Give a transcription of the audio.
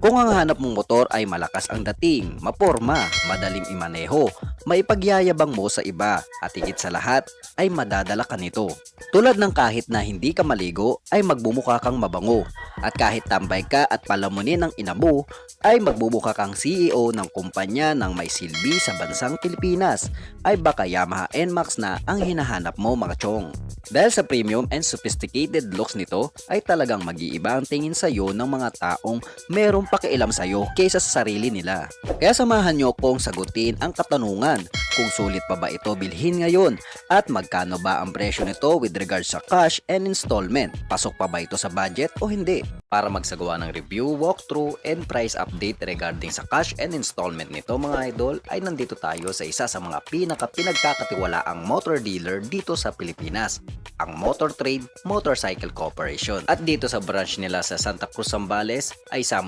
Kung ang hanap mong motor ay malakas ang dating, maporma, madaling imaneho, maipagyayabang mo sa iba at higit sa lahat ay madadala ka nito. Tulad ng kahit na hindi ka maligo ay magbumukha kang mabango at kahit tambay ka at palamunin ng ina mo ay magbubuka kang CEO ng kumpanya ng may silbi sa bansang Pilipinas ay baka Yamaha NMAX na ang hinahanap mo mga chong. Dahil sa premium and sophisticated looks nito ay talagang mag-iiba ang tingin sa iyo ng mga taong merong pakialam sa iyo kaysa sa sarili nila. Kaya samahan nyo kong sagutin ang katanungan kung sulit pa ba ito bilhin ngayon at magkano ba ang presyo nito with regards sa cash and installment. Pasok pa ba ito sa budget o hindi? Para magsagawa ng review, walkthrough, and price update regarding sa cash and installment nito mga idol ay nandito tayo sa isa sa mga pinagkakatiwalaang motor dealer dito sa Pilipinas, ang Motor Trade Motorcycle Corporation. At dito sa branch nila sa Santa Cruz, Zambales ay